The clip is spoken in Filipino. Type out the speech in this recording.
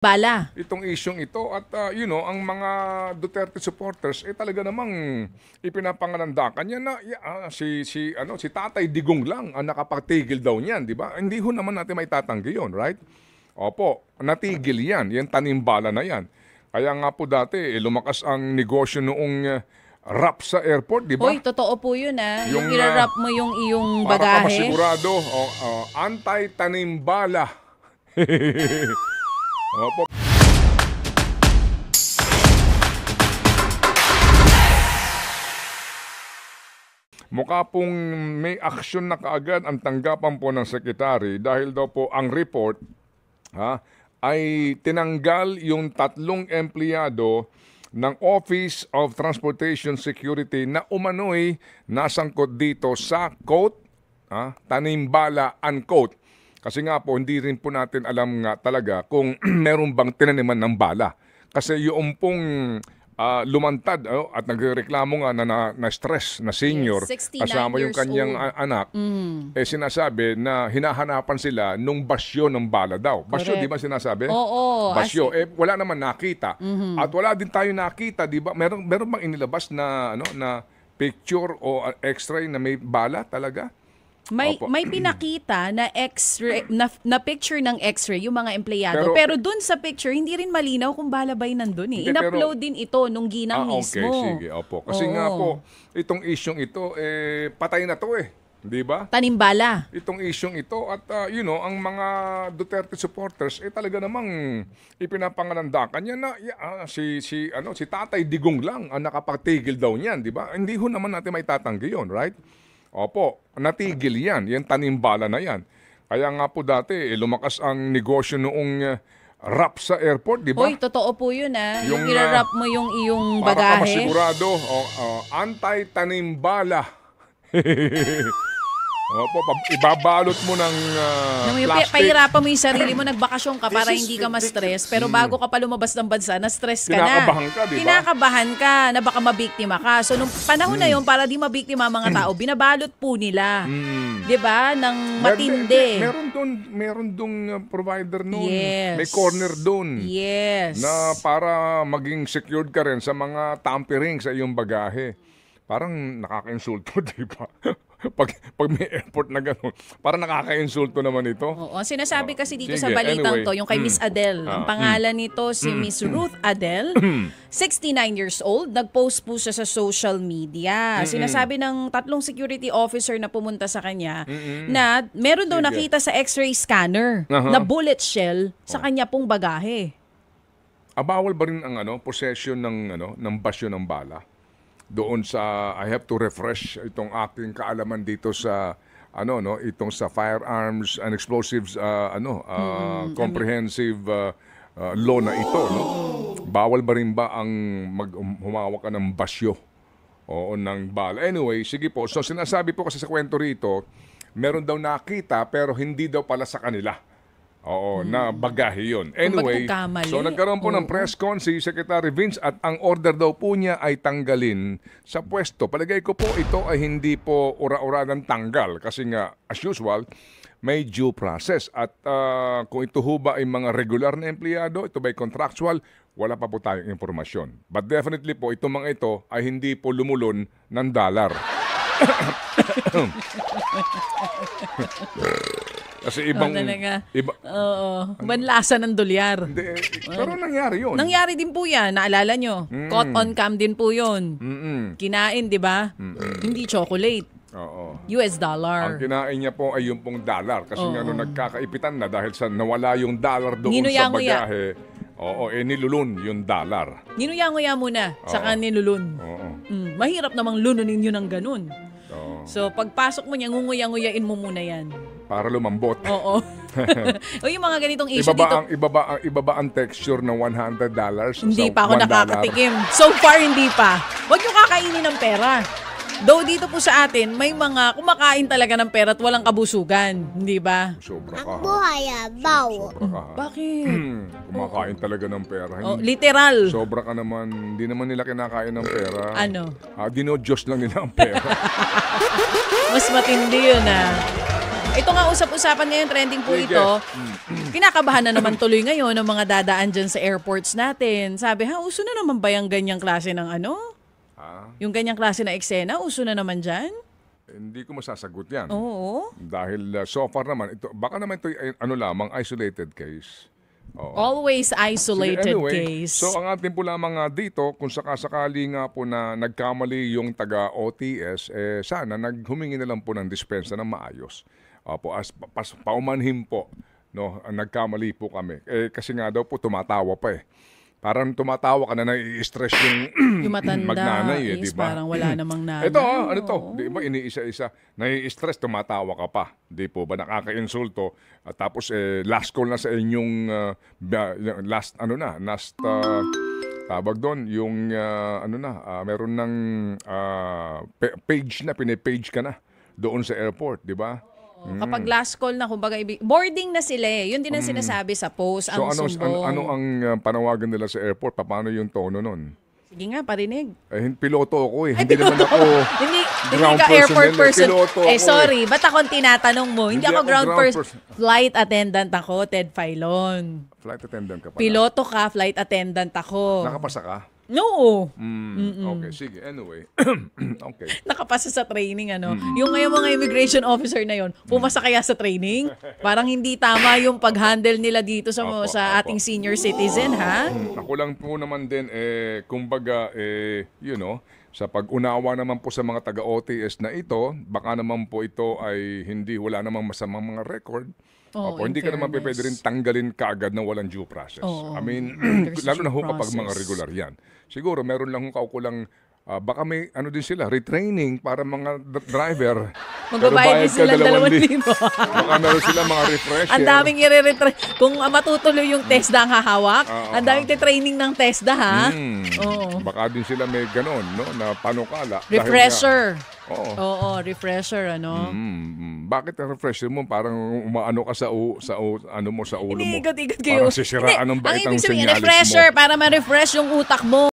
Bala. Itong isyong ito at ang mga Duterte supporters talaga namang ipinapangalandakan niya na si Tatay Digong lang ang nakapagtigil daw niyan, di ba? Hindi ho naman natin maitatanggi 'yon, right? Opo, natigil 'yan, yung tanimbala na 'yan. Kaya nga po dati lumakas ang negosyo noong wrap sa airport, di ba? Hoy, totoo po 'yun Yung ira-wrap mo yung iyong bagahe. Para ka masigurado, anti-tanimbala. Opo. Mukha pong may aksyon na kaagad ang tanggapan po ng sekretary dahil daw po ang report ay tinanggal yung 3 empleyado ng Office of Transportation Security na umano'y nasangkot dito sa quote, tanimbala unquote. Kasi nga po, hindi rin po natin alam nga talaga kung meron bang tinaniman ng bala. Kasi yung pong lumantad at nagreklamo nga na stress na senior, kasama yung kanyang anak, sinasabi na hinahanapan sila nung basyo ng bala daw. Basyo, di ba sinasabi? Oo. Basyo. Wala naman nakita. At wala din tayo nakita, di ba? Meron bang inilabas na, na picture o x-ray na may bala talaga? May pinakita na x-ray na picture ng x-ray yung mga empleyado. Pero dun sa picture hindi rin malinaw kung bala ba'y nandun eh. In-upload din ito nung ginang mismo. Okay, sige. Opo. Kasi nga po, itong isyong ito patay na to eh. 'Di ba? Tanimbala. Itong isyong ito at ang mga Duterte supporters talaga namang ipinapangalandakan niya na si Tatay Digong lang ang nakapagtigil daw niyan, 'di ba? Hindi ho naman natin maitatanggi 'yon, right? Opo, natigil 'yan, yung tanimbala na 'yan. Kaya nga po dati lumakas ang negosyo noong wrap sa airport, di ba? Hoy, totoo po 'yun Yung ira-wrap mo yung iyong bagahe. Para ka masigurado, anti-tanimbala. Opo, ibabalot mo ng plastic. Pahirapan mo yung sarili mo, nagbakasyon ka para hindi ka ma-stress. Pero bago ka pa lumabas ng bansa, na-stress ka na. Kinakabahan ka, di ba? Kinakabahan ka na baka mabiktima ka. So, nung panahon na yun, para di mabiktima ang mga tao, binabalot po nila. Di ba? Nang matindi. Meron dong provider noon. Yes. May corner doon. Yes. Na para maging secured ka rin sa mga tampering sa iyong bagahe. Parang nakaka-insulto, di ba? pag may airport na gano'n, parang nakaka-insulto naman ito. Oo, sinasabi kasi dito sa balitang to, yung kay Miss Adele. Ang pangalan nito si Miss Ruth Adele, 69 years old. Nag-post po siya sa social media. Sinasabi ng 3 security officer na pumunta sa kanya na meron daw nakita sa x-ray scanner na bullet shell sa kanya pong bagahe. Bawal ba rin ang possession ng basyo ng bala? Doon sa I have to refresh itong aking kaalaman dito sa itong sa firearms and explosives comprehensive law na ito, no? Bawal ba rin ba ang humawak ka ng basyo o ng bala? Anyway, sige po. So sinasabi po kasi sa kwento rito, meron daw nakita pero hindi daw pala sa kanila. Oo, na bagahe yun. Anyway, so nagkaroon po ng press con si Secretary Vince at ang order daw po niya ay tanggalin sa pwesto. Palagay ko po ito ay hindi po ura-ura ng tanggal kasi nga, as usual, may due process. At kung ito ho ba ay mga regular na empleyado, ito ba ay contractual, wala pa po tayong impormasyon. But definitely po, itong mga ito ay hindi po lumulon ng dollar. Kasi ibang banlasa ng dolyar. Pero nangyari yun. Nangyari din po yan. Naalala nyo? Caught on cam din po yun. Kinain, di ba? Hindi chocolate. Oo. US dollar. Ang kinain niya po ay yung pong dollar. Kasi nga nagkakaipitan na dahil sa nawala yung dollar doon sa bagahe. Oo, nilulun yung dollar. Ninuya-nguya muna, saka nilulun. Mahirap namang lununin yun ng ganun. So, pagpasok mo niya, ngunguya-nguyain mo muna yan. Para lumambot. Oo. O yung mga ganitong issue dito. Iba ba ang texture ng $100? Hindi pa ako nakakatikim. So far, hindi pa. Huwag nyo kakainin ng pera. Though dito po sa atin, may mga kumakain talaga ng pera at walang kabusugan. Hindi ba? Sobra ka. Ang buhay baw. Sobra ka. Bakit? Kumakain talaga ng pera. Literal. Sobra ka naman. Hindi naman nila kinakain ng pera. Ano? Dino-Diyos lang nila ang pera. Mas matindi yun Ito nga usap-usapan ngayon, trending po Sige. ito. Kinakabahan na naman tuloy ngayon ng mga dadaan dyan sa airports natin. Sabi, uso na naman ba yung ganyang klase ng ano? Yung ganyang klase na eksena, uso na naman dyan? Hindi ko masasagot yan. Oo. Dahil so far naman, baka naman ito lamang isolated case. Oo. Always isolated Anyway, case. so ang atin po lamang dito, kung sakasakali nga po na nagkamali yung taga-OTS, sana naghumingi na lang po ng dispensa ng maayos. Opo, paumanhin po, no, nagkamali po kami. Kasi nga daw po tumatawa pa eh. Parang tumatawa ka na nai-stress Yung matanda magnanay is di ba? parang wala namang nanay. Ito ano to, di ba iniisa-isa, nai-stress, tumatawa ka pa. Di po ba nakaka-insulto? Tapos last call na sa inyong last tawag doon, yung meron ng page na, pinipage ka na doon sa airport, di ba? Kapag last call na, kumbaga, boarding na sila eh. Yun din ang sinasabi sa post, ang So sumbong. ano ang panawagan nila sa airport? Paano yung tono nun? Sige nga, parinig. Piloto ako eh. Hindi naman ako hindi ground ka airport personnel, person. piloto ako Sorry, ba't akong tinatanong mo? Hindi ako ground person. person. Flight attendant ako, Ted Filon. Flight attendant ka pala. Piloto ka, flight attendant ako. Nakapasa ka? No. Okay, sige. Anyway. Okay. Nakapasa sa training, ano. Yung ngayon mga immigration officer na yon, pumasa kaya sa training? Parang hindi tama yung pag-handle nila dito sa ating senior citizen, ha? Ako lang po naman din, kumbaga, sa pag-unawa naman po sa mga taga-OTS na ito, baka naman po ito ay wala namang masamang mga record. Hindi ka naman pwede rin tanggalin kaagad na walang due process. I mean, lalo na ho kapag mga regular yan. Siguro, meron lang kaukulang, baka may din sila, retraining para mga driver. Magbabayad din sila 2,000. Baka meron sila mga refresher. Ang daming i-retrain. Kung matutuloy yung TESDA ang hahawak, ang daming training ng TESDA, ha? Baka din sila may ganon, no, na panukala. Refresher. Oo. Oo, refresher, ano? Bakit ang refresher mo parang umaano ka sa ulo mo? Iniikot-ikot kayo. Parang sisiraan ng Ang baitang ibig sabihin, senyalis refresher, mo. para ma-refresh yung utak mo.